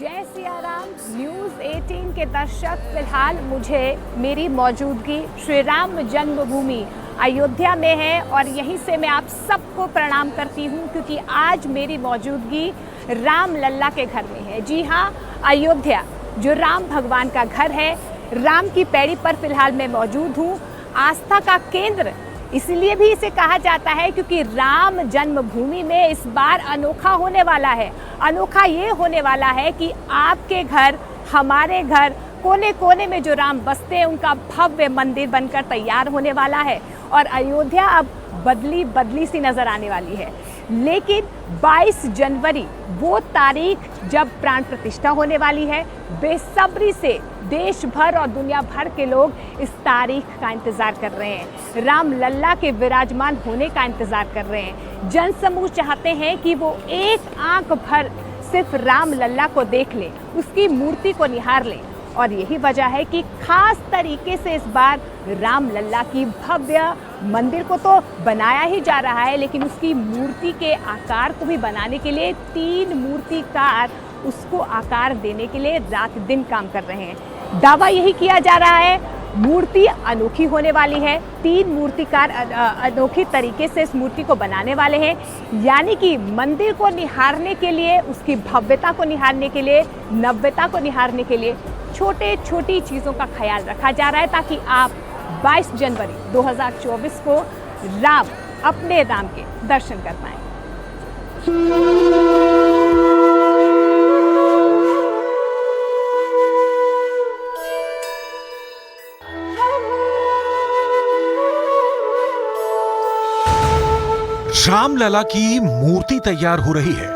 जय सिया राम न्यूज़ 18 के दर्शक, फिलहाल मुझे मेरी मौजूदगी श्री राम जन्मभूमि अयोध्या में है और यहीं से मैं आप सबको प्रणाम करती हूं क्योंकि आज मेरी मौजूदगी राम लल्ला के घर में है। जी हां, अयोध्या जो राम भगवान का घर है, राम की पैड़ी पर फिलहाल मैं मौजूद हूं। आस्था का केंद्र इसलिए भी इसे कहा जाता है क्योंकि राम जन्मभूमि में इस बार अनोखा होने वाला है। अनोखा ये होने वाला है कि आपके घर, हमारे घर, कोने कोने में जो राम बसते हैं उनका भव्य मंदिर बनकर तैयार होने वाला है और अयोध्या अब बदली बदली सी नजर आने वाली है। लेकिन 22 जनवरी वो तारीख जब प्राण प्रतिष्ठा होने वाली है, बेसब्री से देश भर और दुनिया भर के लोग इस तारीख का इंतजार कर रहे हैं। राम लल्ला के विराजमान होने का इंतजार कर रहे हैं। जनसमूह चाहते हैं कि वो एक आंख भर सिर्फ राम लल्ला को देख ले, उसकी मूर्ति को निहार ले और यही वजह है कि खास तरीके से इस बार राम लल्ला की भव्य मंदिर को तो बनाया ही जा रहा है, लेकिन उसकी मूर्ति के आकार को भी बनाने के लिए 3 मूर्तिकार उसको आकार देने के लिए रात दिन काम कर रहे हैं। दावा यही किया जा रहा है, मूर्ति अनोखी होने वाली है। 3 मूर्तिकार अनोखी तरीके से इस मूर्ति को बनाने वाले हैं, यानी कि मंदिर को निहारने के लिए, उसकी भव्यता को निहारने के लिए, नव्यता को निहारने के लिए छोटे छोटी चीज़ों का ख्याल रखा जा रहा है ताकि आप 22 जनवरी 2024 को राम, अपने राम के दर्शन कर पाएं। रामलला की मूर्ति तैयार हो रही है।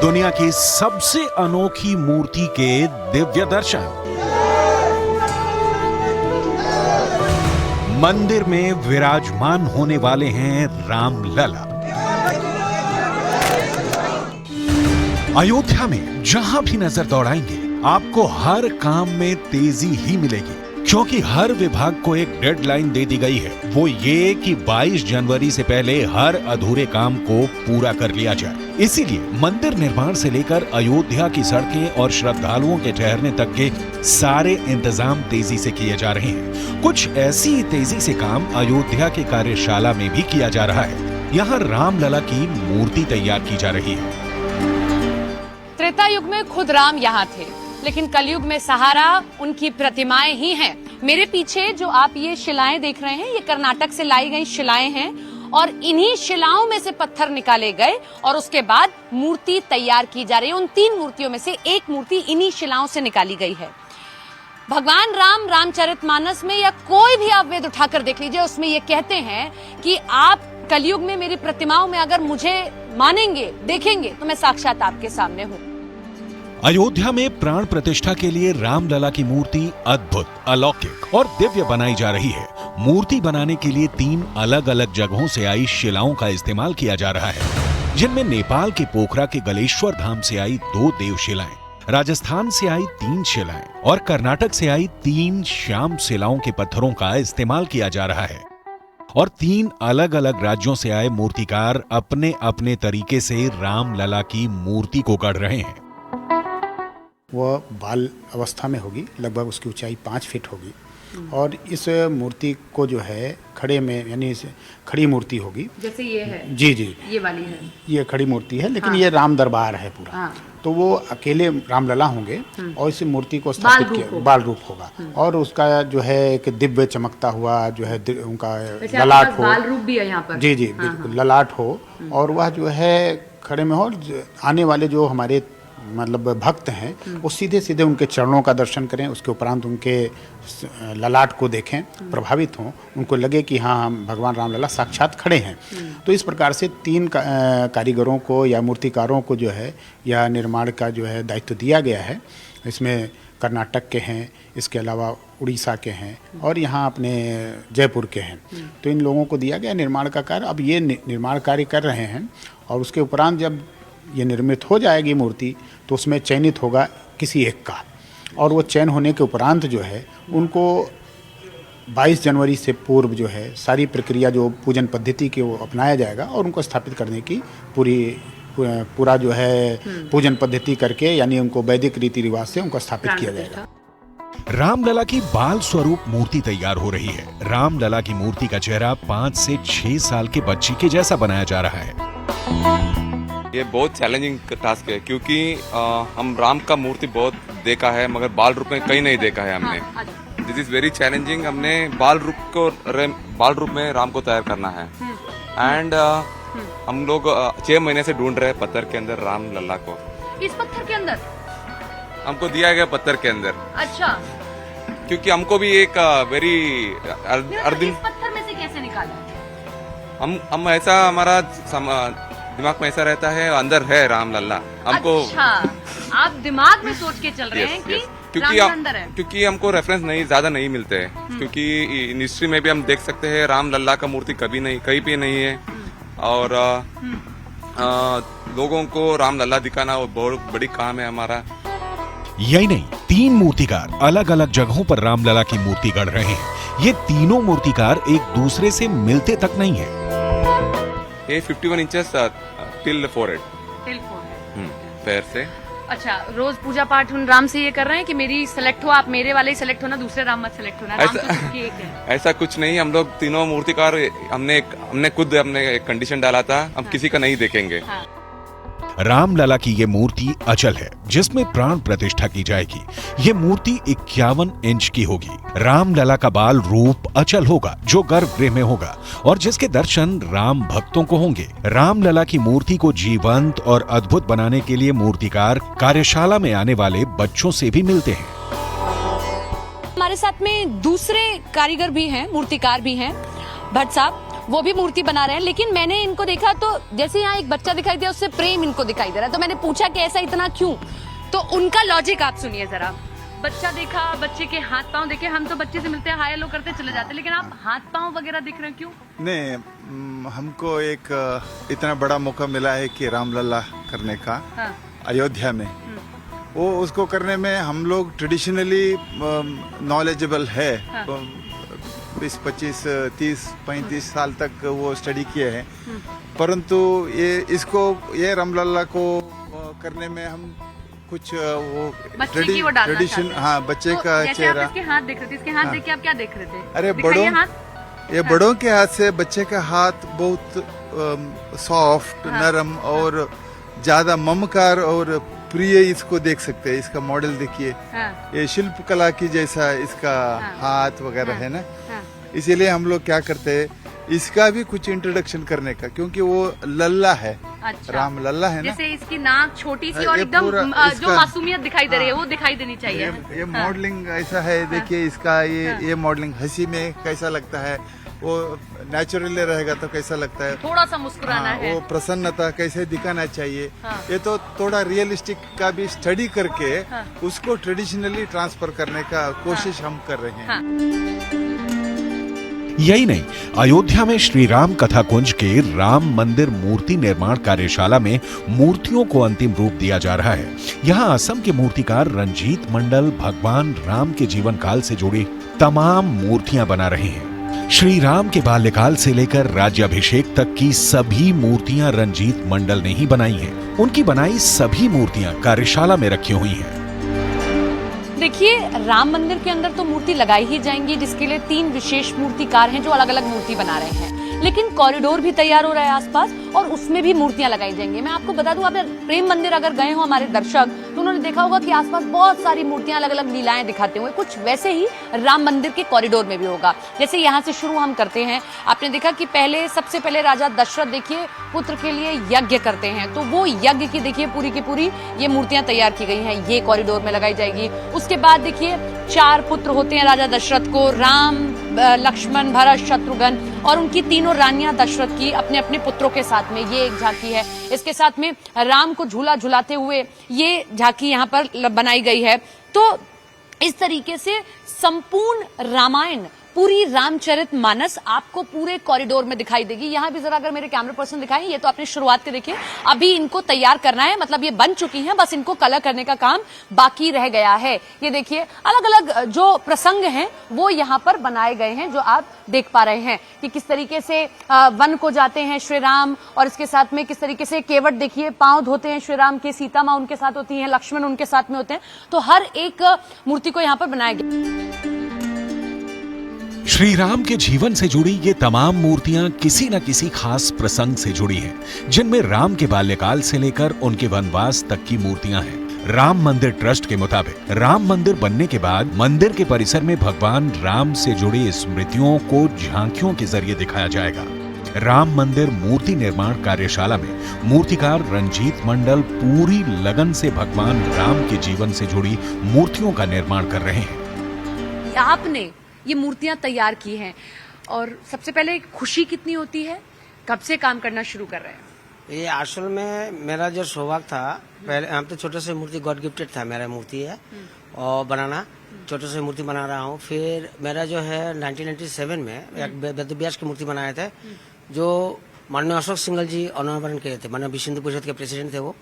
दुनिया की सबसे अनोखी मूर्ति के दिव्य दर्शन। मंदिर में विराजमान होने वाले हैं रामलला। अयोध्या में जहां भी नजर दौड़ाएंगे आपको हर काम में तेजी ही मिलेगी, क्योंकि हर विभाग को एक डेडलाइन दे दी गई है। वो ये कि 22 जनवरी से पहले हर अधूरे काम को पूरा कर लिया जाए। इसीलिए मंदिर निर्माण से लेकर अयोध्या की सड़कें और श्रद्धालुओं के ठहरने तक के सारे इंतजाम तेजी से किए जा रहे हैं। कुछ ऐसी ही तेजी से काम अयोध्या के कार्यशाला में भी किया जा रहा है। यहाँ रामलला की मूर्ति तैयार की जा रही है। त्रेता युग में खुद राम यहाँ थे, लेकिन कलयुग में सहारा उनकी प्रतिमाएं ही हैं। मेरे पीछे जो आप ये शिलाएं देख रहे हैं, ये कर्नाटक से लाई गई शिलाएं हैं और इन्हीं शिलाओं में से पत्थर निकाले गए और उसके बाद मूर्ति तैयार की जा रही है। उन 3 मूर्तियों में से एक मूर्ति इन्हीं शिलाओं से निकाली गई है। भगवान राम रामचरितमानस में या कोई भी आप वेद उठाकर देख लीजिए, उसमें ये कहते हैं कि आप कलयुग में मेरी प्रतिमाओं में अगर मुझे मानेंगे, देखेंगे, तो मैं साक्षात आपके सामने हूँ। अयोध्या में प्राण प्रतिष्ठा के लिए रामलला की मूर्ति अद्भुत, अलौकिक और दिव्य बनाई जा रही है। मूर्ति बनाने के लिए 3 अलग अलग जगहों से आई शिलाओं का इस्तेमाल किया जा रहा है, जिनमें नेपाल के पोखरा के गलेश्वर धाम से आई 2 देव शिलाएं, राजस्थान से आई 3 शिलाएं और कर्नाटक से आई 3 श्याम शिलाओं के पत्थरों का इस्तेमाल किया जा रहा है। और 3 अलग अलग राज्यों से आए मूर्तिकार अपने अपने तरीके से रामलला की मूर्ति को गढ़ रहे हैं। वह बाल अवस्था में होगी, लगभग उसकी ऊंचाई 5 फीट होगी और इस मूर्ति को जो है खड़े में, यानी खड़ी मूर्ति होगी। जैसे ये है, जी, ये वाली है, ये खड़ी मूर्ति है, लेकिन ये राम दरबार है पूरा। तो वो अकेले रामलला होंगे और इस मूर्ति को स्थापित किया, बाल रूप होगा और उसका जो है एक दिव्य चमकता हुआ जो है उनका ललाट हो, बाल रूप भी है यहाँ पर। जी जी, बिल्कुल ललाट हो और वह जो है खड़े में हो, आने वाले जो हमारे मतलब भक्त हैं वो सीधे सीधे उनके चरणों का दर्शन करें, उसके उपरांत उनके ललाट को देखें, प्रभावित हों, उनको लगे कि हाँ, हम भगवान रामलला साक्षात खड़े हैं। तो इस प्रकार से 3 कारीगरों को या मूर्तिकारों को जो है यह निर्माण का जो है दायित्व दिया गया है। इसमें कर्नाटक के हैं, इसके अलावा उड़ीसा के हैं और यहाँ अपने जयपुर के हैं। तो इन लोगों को दिया गया निर्माण का कार्य। अब ये निर्माण कार्य कर रहे हैं और उसके उपरांत जब ये निर्मित हो जाएगी मूर्ति तो उसमें चयनित होगा किसी एक का, और वो चयन होने के उपरांत जो है उनको 22 जनवरी से पूर्व जो है सारी प्रक्रिया जो पूजन पद्धति के वो अपनाया जाएगा और उनको स्थापित करने की पूरा जो है पूजन पद्धति करके यानी उनको वैदिक रीति रिवाज से उनको स्थापित किया जाएगा। रामलला की बाल स्वरूप मूर्ति तैयार हो रही है। रामलला की मूर्ति का चेहरा 5 से 6 साल के बच्चे के जैसा बनाया जा रहा है। ये बहुत चैलेंजिंग टास्क है क्योंकि हम राम का मूर्ति बहुत देखा है मगर बाल रूप में कहीं नहीं देखा है हमने। This is very challenging. हमने बाल रूप में राम को तैयार करना है एंड हम लोग 6 महीने से ढूंढ रहे हैं पत्थर के अंदर राम लल्ला को। इस पत्थर के अंदर हमको दिया गया पत्थर के अंदर। अच्छा, क्योंकि हमको भी एक वेरी इस पत्थर में से कैसे निकाला? हम ऐसा हमारा दिमाग में ऐसा रहता है अंदर है राम लल्ला हमको। अच्छा, आप दिमाग में सोच के चल रहे हैं कि राम अंदर है। क्योंकि हमको रेफरेंस ज्यादा नहीं मिलते हैं क्योंकि इन हिस्ट्री में भी हम देख सकते हैं राम लल्ला का मूर्ति कहीं पे नहीं है और लोगों को राम लल्ला दिखाना बहुत बड़ी काम है हमारा। यही नहीं, 3 मूर्तिकार अलग अलग जगहों पर रामलला की मूर्ति गढ़ रहे हैं। ये तीनों मूर्तिकार एक दूसरे से मिलते तक नहीं है। ये 51 इंचेस टिल फोरहेड पैर से। अच्छा, रोज पूजा पाठ उन राम से ये कर रहे हैं कि मेरी सेलेक्ट हो, आप मेरे वाले ही सेलेक्ट होना, दूसरे राम मत सेलेक्ट होना। राम तो सिर्फ एक है। ऐसा कुछ नहीं। हम लोग तीनों मूर्तिकार हमने खुद एक कंडीशन डाला था, हम किसी का नहीं देखेंगे। हाँ। रामलला की ये मूर्ति अचल है जिसमें प्राण प्रतिष्ठा की जाएगी। ये मूर्ति 51 इंच की होगी। रामलला का बाल रूप अचल होगा जो गर्भगृह में होगा और जिसके दर्शन राम भक्तों को होंगे। रामलला की मूर्ति को जीवंत और अद्भुत बनाने के लिए मूर्तिकार कार्यशाला में आने वाले बच्चों से भी मिलते हैं। हमारे साथ में दूसरे कारीगर भी हैं, मूर्तिकार भी हैं, भट्ट साहब, वो भी मूर्ति बना रहे हैं। लेकिन मैंने इनको देखा तो जैसे यहाँ एक बच्चा दिखाई दिया उससे प्रेम इनको दिखाई दे रहा है। तो मैंने पूछा कि ऐसा इतना क्यों? तो उनका लॉजिक आप सुनिए जरा। बच्चा देखा, बच्चे के हाथ पांव देखे, हम तो बच्चे से मिलते हैं, हाय हेलो करते चले जाते, लेकिन आप हाथ पांव वगैरह दिख रहे हैं, क्यों? नहीं, हमको एक इतना बड़ा मौका मिला है कि रामलला करने का। हाँ। अयोध्या में वो उसको करने में हम लोग ट्रेडिशनली नॉलेजेबल है। हाँ। 20, 25, 30, 35 साल तक वो स्टडी किए हैं, परंतु ये रामलला को करने में हम कुछ वो ट्रेडिशन, हाँ, बच्चे तो का चेहरा। इसके हाथ देख रहे थे, इसके हाथ देख के आप क्या देख रहे थे? अरे बड़ों के हाथ से बच्चे का हाथ बहुत सॉफ्ट, नरम और ज्यादा ममकार और प्रिय इसको देख सकते हैं। इसका मॉडल देखिए। हाँ। ये शिल्प कला की जैसा इसका हाथ वगैरह है ना। इसीलिए हम लोग क्या करते हैं, इसका भी कुछ इंट्रोडक्शन करने का, क्योंकि वो लल्ला है। अच्छा। राम लल्ला है ना। जैसे इसकी नाक छोटी सी और एकदम जो मासूमियत दिखाई दे रही है वो दिखाई देनी चाहिए। ये मॉडलिंग ऐसा है। देखिए इसका ये मॉडलिंग हंसी में कैसा लगता है, वो नेचुरली रहेगा तो कैसा लगता है, थोड़ा सा मुस्कुराना है, वो प्रसन्नता कैसे दिखाना चाहिए। ये तो थोड़ा रियलिस्टिक का भी स्टडी करके उसको ट्रेडिशनली ट्रांसफर करने का कोशिश हम कर रहे हैं। यही नहीं, अयोध्या में श्री राम कथा कुंज के राम मंदिर मूर्ति निर्माण कार्यशाला में मूर्तियों को अंतिम रूप दिया जा रहा है। यहाँ असम के मूर्तिकार रंजीत मंडल भगवान राम के जीवन काल से जुड़ी तमाम मूर्तियां बना रहे हैं। श्री राम के बाल्यकाल से लेकर राज्याभिषेक तक की सभी मूर्तियां रंजीत मंडल ने ही बनाई हैं। उनकी बनाई सभी मूर्तियां कार्यशाला में रखी हुई हैं। देखिए, राम मंदिर के अंदर तो मूर्ति लगाई ही जाएंगी, जिसके लिए 3 विशेष मूर्तिकार हैं जो अलग अलग मूर्ति बना रहे हैं। लेकिन कॉरिडोर भी तैयार हो रहा है आसपास और उसमें भी मूर्तियां लगाई जाएंगी। मैं आपको बता दूं, आप प्रेम मंदिर अगर गए हो हमारे दर्शक, तो उन्होंने देखा होगा कि आसपास बहुत सारी मूर्तियां अलग अलग लीलाएं दिखाते हुए। कुछ वैसे ही राम मंदिर के कॉरिडोर में भी होगा। जैसे यहाँ से शुरू हम करते हैं। आपने देखा कि सबसे पहले राजा दशरथ देखिए पुत्र के लिए यज्ञ करते हैं, तो वो यज्ञ की देखिए पूरी की पूरी ये मूर्तियां तैयार की गई हैं, ये कॉरिडोर में लगाई जाएगी। उसके बाद देखिए 4 पुत्र होते हैं राजा दशरथ को, राम, लक्ष्मण, भरत, शत्रुघ्न, और उनकी 3 रानियां दशरथ की अपने अपने पुत्रों के साथ में, ये एक झांकी है। इसके साथ में राम को झूला झुलाते हुए ये झांकी यहाँ पर बनाई गई है। तो इस तरीके से संपूर्ण रामायण पूरी रामचरितमानस आपको पूरे कॉरिडोर में दिखाई देगी। यहाँ भी जरा अगर मेरे कैमरा पर्सन दिखाएं, ये तो आपने शुरुआत के देखिए, अभी इनको तैयार करना है, मतलब ये बन चुकी हैं, बस इनको कलर करने का काम बाकी रह गया है। ये देखिए अलग अलग जो प्रसंग हैं वो यहाँ पर बनाए गए हैं, जो आप देख पा रहे हैं कि किस तरीके से वन को जाते हैं श्री राम, और इसके साथ में किस तरीके से केवट देखिए पांव धोते हैं श्री राम के, सीता माँ उनके साथ होती हैं, लक्ष्मण उनके साथ में होते हैं, तो हर एक मूर्ति को यहाँ पर बनाया गया। श्री राम के जीवन से जुड़ी ये तमाम मूर्तियां किसी न किसी खास प्रसंग से जुड़ी हैं, जिनमें राम के बाल्यकाल से लेकर उनके वनवास तक की मूर्तियां हैं। राम मंदिर ट्रस्ट के मुताबिक राम मंदिर बनने के बाद मंदिर के परिसर में भगवान राम से जुड़ी स्मृतियों को झांकियों के जरिए दिखाया जाएगा। राम मंदिर मूर्ति निर्माण कार्यशाला में मूर्तिकार रंजीत मंडल पूरी लगन से भगवान राम के जीवन से जुड़ी मूर्तियों का निर्माण कर रहे हैं। आपने ये मूर्तियां तैयार की हैं, और सबसे पहले खुशी कितनी होती है, कब से काम करना शुरू कर रहे हैं? ये असल में मेरा जो सौभाग्य था, पहले हम तो छोटे से मूर्ति गॉड गिफ्टेड था, मेरा मूर्ति है और बनाना छोटे से मूर्ति बना रहा हूँ। फिर मेरा जो है 1997 में एक वेद व्यास की मूर्ति बनाए थे, जो माननीय अशोक सिंघल जी अनावरण किए थे, माननीय विश्व हिंदू परिषद के प्रेसिडेंट थे वो।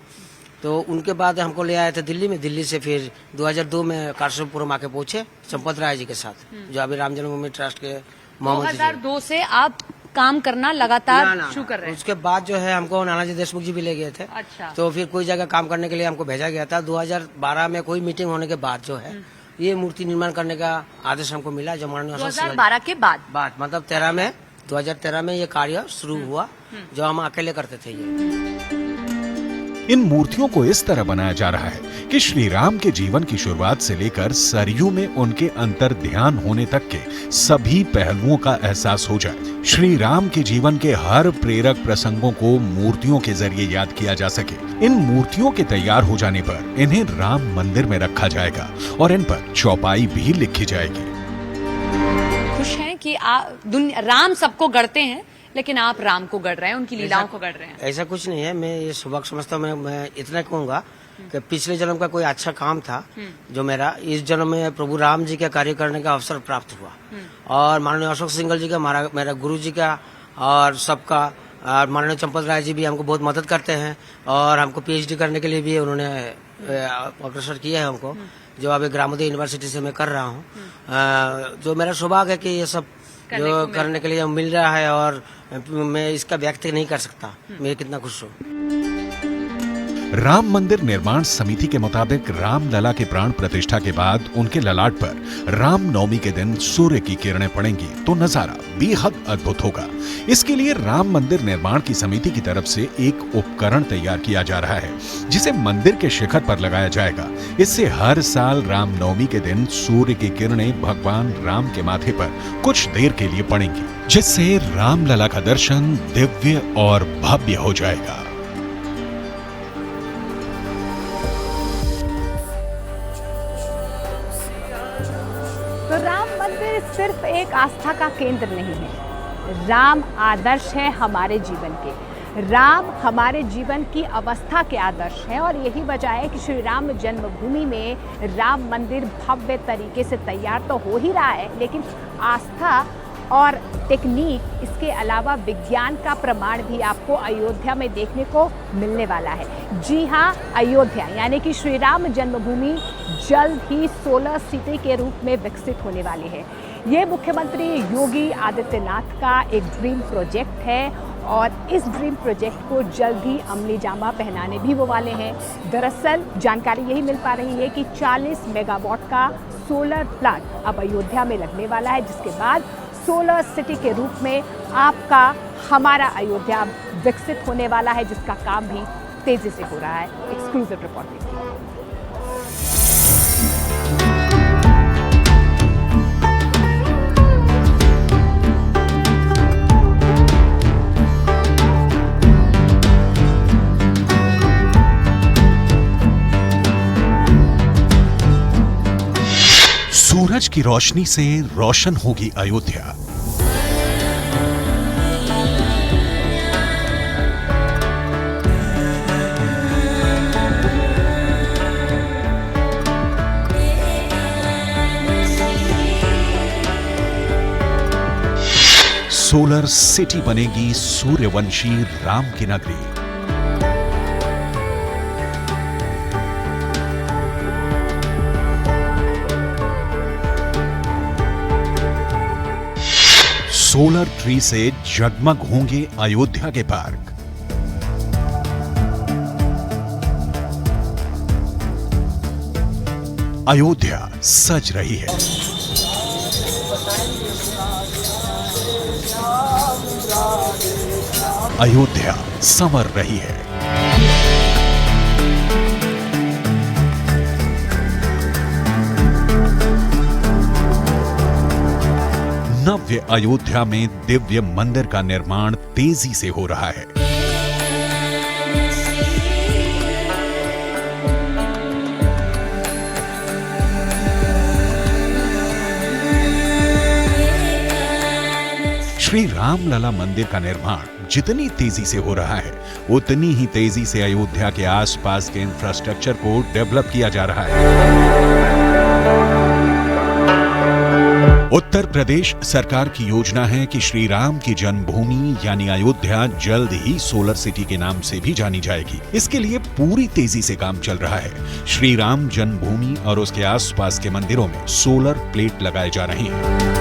तो उनके बाद हमको ले आए थे दिल्ली में, दिल्ली से फिर 2002 में काशीपुरम आके पहुंचे संपत राय जी के साथ, जो अभी राम जन्मभूमि ट्रस्ट के मोहम्मद 2002 से आप काम करना लगातार शुरू कर रहे हैं? उसके बाद जो है हमको नानाजी देशमुख जी भी ले गए थे। अच्छा। तो फिर कोई जगह काम करने के लिए हमको भेजा गया था। 2012 में कोई मीटिंग होने के बाद जो है ये मूर्ति निर्माण करने का आदेश हमको मिला, जो माननीय 2012 के बाद मतलब 2013 में ये कार्य शुरू हुआ, जो हम अकेले करते थे। ये इन मूर्तियों को इस तरह बनाया जा रहा है कि श्री राम के जीवन की शुरुआत से लेकर सरयू में उनके अंतर ध्यान होने तक के सभी पहलुओं का एहसास हो जाए। श्री राम के जीवन के हर प्रेरक प्रसंगों को मूर्तियों के जरिए याद किया जा सके। इन मूर्तियों के तैयार हो जाने पर इन्हें राम मंदिर में रखा जाएगा और इन पर चौपाई भी लिखी जाएगी। खुश हैं कि राम सबको गढ़ते हैं, लेकिन आप राम को गढ़ रहे हैं, उनकी लीलाओं को गढ़ रहे हैं। ऐसा कुछ नहीं है, मैं ये सौभाग्य समझता हूँ। मैं इतना कहूँगा कि पिछले जन्म का कोई अच्छा काम था जो मेरा इस जन्म में प्रभु राम जी का कार्य करने का अवसर प्राप्त हुआ, और माननीय अशोक सिंघल जी का, मेरा गुरु जी का और सबका, और माननीय चंपत राय जी भी हमको बहुत मदद करते हैं, और हमको PhD करने के लिए भी उन्होंने अग्रसर किया है हमको, जो अभी ग्रामोदय यूनिवर्सिटी से मैं कर रहा हूँ। जो मेरा सौभाग्य है कि ये सब जो करने के लिए मिल रहा है, और मैं इसका व्यक्त नहीं कर सकता मैं कितना खुश हूँ। राम मंदिर निर्माण समिति के मुताबिक रामलला के प्राण प्रतिष्ठा के बाद उनके ललाट पर राम नवमी के दिन सूर्य की किरणें पड़ेंगी तो नजारा बेहद अद्भुत होगा। इसके लिए राम मंदिर निर्माण की समिति की तरफ से एक उपकरण तैयार किया जा रहा है, जिसे मंदिर के शिखर पर लगाया जाएगा। इससे हर साल राम नवमी के दिन सूर्य की किरणें भगवान राम के माथे पर कुछ देर के लिए पड़ेंगी, जिससे रामलला का दर्शन दिव्य और भव्य हो जाएगा। तो राम मंदिर सिर्फ एक आस्था का केंद्र नहीं है, राम आदर्श है हमारे जीवन के। राम हमारे जीवन की अवस्था के आदर्श हैं, और यही वजह है कि श्री राम जन्मभूमि में राम मंदिर भव्य तरीके से तैयार तो हो ही रहा है, लेकिन आस्था और टेक्निक, इसके अलावा विज्ञान का प्रमाण भी आपको अयोध्या में देखने को मिलने वाला है। जी हाँ, अयोध्या यानी कि श्री राम जन्मभूमि जल्द ही 16 सिटी के रूप में विकसित होने वाली है। ये मुख्यमंत्री योगी आदित्यनाथ का एक ड्रीम प्रोजेक्ट है, और इस ड्रीम प्रोजेक्ट को जल्द ही अमली जामा पहनाने भी वो वाले हैं। दरअसल जानकारी यही मिल पा रही है कि 40 मेगावाट का सोलर प्लांट अब अयोध्या में लगने वाला है, जिसके बाद 16 सिटी के रूप में आपका हमारा अयोध्या विकसित होने वाला है, जिसका काम भी तेजी से हो रहा है। Exclusive reporting. सूरज की रोशनी से रोशन होगी अयोध्या। सोलर सिटी बनेगी सूर्यवंशी राम की नगरी। सोलर ट्री से जगमग होंगे अयोध्या के पार्क। अयोध्या सज रही है। अयोध्या संवर रही है। नव्य अयोध्या में दिव्य मंदिर का निर्माण तेजी से हो रहा है। श्री रामलला मंदिर का निर्माण जितनी तेजी से हो रहा है, उतनी ही तेजी से अयोध्या के आसपास के इंफ्रास्ट्रक्चर को डेवलप किया जा रहा है। उत्तर प्रदेश सरकार की योजना है कि श्री राम की जन्मभूमि यानी अयोध्या जल्द ही सोलर सिटी के नाम से भी जानी जाएगी। इसके लिए पूरी तेजी से काम चल रहा है। श्री राम जन्मभूमि और उसके आसपास के मंदिरों में सोलर प्लेट लगाए जा रहे हैं।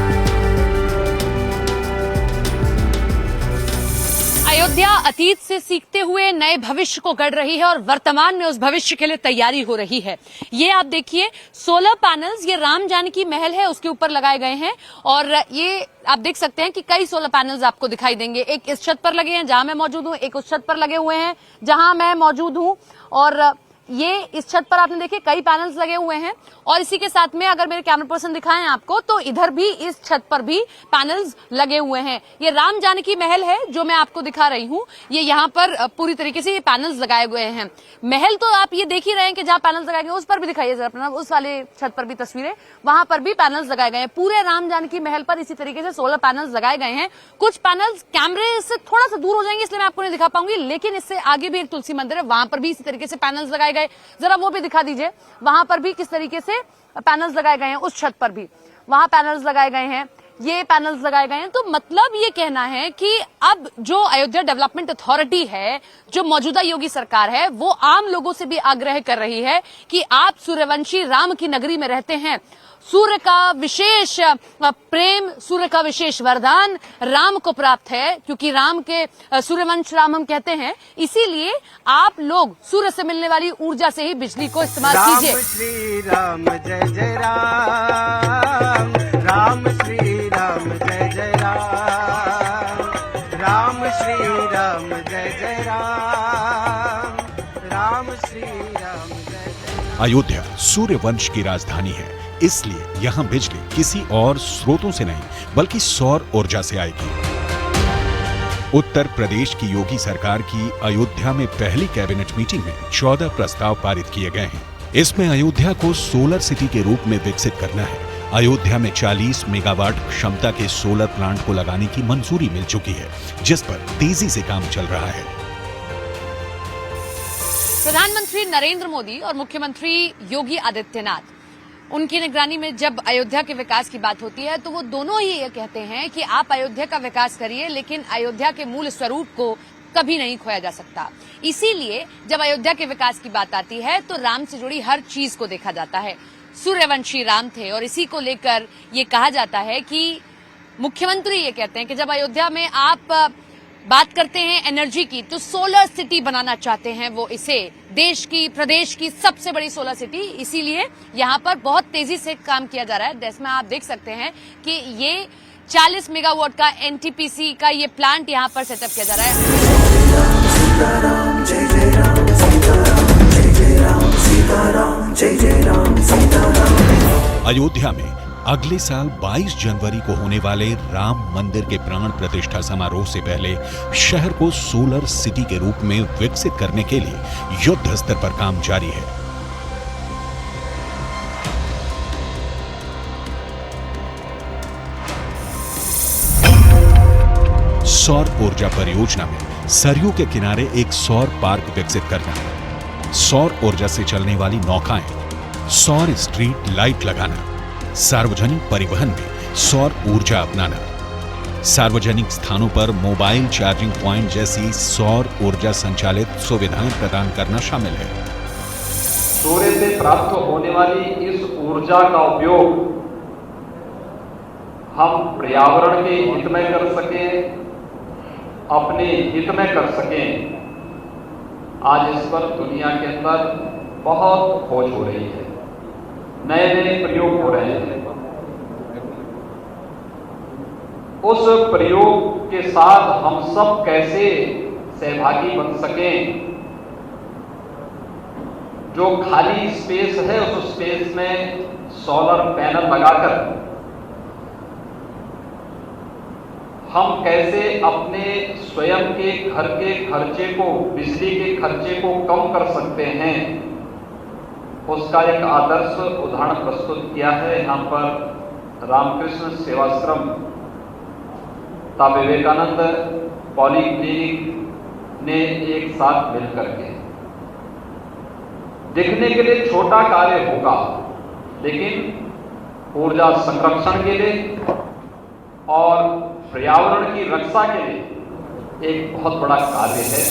अयोध्या अतीत से सीखते हुए नए भविष्य को गढ़ रही है और वर्तमान में उस भविष्य के लिए तैयारी हो रही है। ये आप देखिए, सोलर पैनल्स, ये राम जानकी महल है उसके ऊपर लगाए गए हैं और ये आप देख सकते हैं कि कई सोलर पैनल्स आपको दिखाई देंगे। एक इस छत पर लगे हैं जहां मैं मौजूद हूं, एक उस छत पर लगे हुए हैं जहां मैं मौजूद हूं और ये इस छत पर आपने देखे कई पैनल्स लगे हुए हैं और इसी के साथ में अगर मेरे कैमरा पर्सन दिखाएं आपको तो इधर भी इस छत पर भी पैनल्स लगे हुए हैं। ये राम जानकी महल है जो मैं आपको दिखा रही हूं। ये यहाँ पर पूरी तरीके से ये पैनल्स लगाए हुए हैं। महल तो आप ये देख ही रहे हैं कि जहां पैनल्स लगाए गए उस पर भी दिखाइए जरा अपना, उस वाले छत पर भी तस्वीरें, वहां पर भी पैनल्स लगाए गए हैं। पूरे राम जानकी महल पर इसी तरीके से सोलर पैनल्स लगाए गए हैं। कुछ पैनल्स कैमरे से थोड़ा सा दूर हो जाएंगे इसलिए मैं आपको नहीं दिखा पाऊंगी, लेकिन इससे आगे भी एक तुलसी मंदिर है, वहां पर भी इसी तरीके से पैनल्स लगाए गए। जरा वो भी दिखा दीजिए, वहां पर भी किस तरीके से पैनल्स लगाए गए हैं। उस छत पर भी वहां पैनल्स लगाए गए हैं, ये पैनल्स लगाए गए हैं। तो मतलब ये कहना है कि अब जो अयोध्या डेवलपमेंट अथॉरिटी है, जो मौजूदा योगी सरकार है, वो आम लोगों से भी आग्रह कर रही है कि आप सूर्यवंशी राम की नगरी में रहते हैं, सूर्य का विशेष प्रेम, सूर्य का विशेष वरदान राम को प्राप्त है, क्योंकि राम के सूर्यवंश राम हम कहते हैं, इसीलिए आप लोग सूर्य से मिलने वाली ऊर्जा से ही बिजली को इस्तेमाल कीजिए। राम श्री राम जय जय राम, राम श्री राम जय जय राम, राम श्री राम जय जय राम, राम श्री राम जय जय। अयोध्या सूर्यवंश की राजधानी है, इसलिए यहाँ बिजली किसी और स्रोतों से नहीं बल्कि सौर ऊर्जा से आएगी। उत्तर प्रदेश की योगी सरकार की अयोध्या में पहली कैबिनेट मीटिंग में 14 प्रस्ताव पारित किए गए हैं। इसमें अयोध्या को सोलर सिटी के रूप में विकसित करना है। अयोध्या में 40 मेगावाट क्षमता के सोलर प्लांट को लगाने की मंजूरी मिल चुकी है, जिस पर तेजी से काम चल रहा है। प्रधानमंत्री नरेंद्र मोदी और मुख्यमंत्री योगी आदित्यनाथ, उनकी निगरानी में जब अयोध्या के विकास की बात होती है तो वो दोनों ही ये कहते हैं कि आप अयोध्या का विकास करिए, लेकिन अयोध्या के मूल स्वरूप को कभी नहीं खोया जा सकता। इसीलिए जब अयोध्या के विकास की बात आती है तो राम से जुड़ी हर चीज को देखा जाता है। सूर्यवंशी राम थे और इसी को लेकर ये कहा जाता है कि मुख्यमंत्री ये कहते हैं कि जब अयोध्या में आप बात करते हैं एनर्जी की, तो सोलर सिटी बनाना चाहते हैं वो इसे, देश की, प्रदेश की सबसे बड़ी सोलर सिटी। इसीलिए यहाँ पर बहुत तेजी से काम किया जा रहा है। जिसमें आप देख सकते हैं कि ये 40 मेगावाट का एनटीपीसी का ये प्लांट यहाँ पर सेटअप किया जा रहा है। अयोध्या में अगले साल 22 जनवरी को होने वाले राम मंदिर के प्राण प्रतिष्ठा समारोह से पहले शहर को सोलर सिटी के रूप में विकसित करने के लिए युद्ध स्तर पर काम जारी है। सौर ऊर्जा परियोजना में सरयू के किनारे एक सौर पार्क विकसित करना, सौर ऊर्जा से चलने वाली नौकाएं, सौर स्ट्रीट लाइट लगाना, सार्वजनिक परिवहन में सौर ऊर्जा अपनाना, सार्वजनिक स्थानों पर मोबाइल चार्जिंग पॉइंट जैसी सौर ऊर्जा संचालित सुविधाएं प्रदान करना शामिल है। सूर्य से प्राप्त होने वाली इस ऊर्जा का उपयोग हम पर्यावरण के हित में कर सकें, अपने हित में कर सकें। आज इस पर दुनिया के अंदर बहुत खोज हो रही है, नए नए प्रयोग हो रहे हैं। उस प्रयोग के साथ हम सब कैसे सहभागी बन सकें। जो खाली स्पेस है उस स्पेस में सोलर पैनल लगाकर हम कैसे अपने स्वयं के घर के खर्चे को, बिजली के खर्चे को कम कर सकते हैं, उसका एक आदर्श उदाहरण प्रस्तुत किया है यहाँ पर रामकृष्ण सेवाश्रम ता विवेकानंद पॉलीक्लिनिक ने एक साथ मिलकर के। दिखने के लिए छोटा कार्य होगा, लेकिन ऊर्जा संरक्षण के लिए और पर्यावरण की रक्षा के लिए एक बहुत बड़ा कार्य है।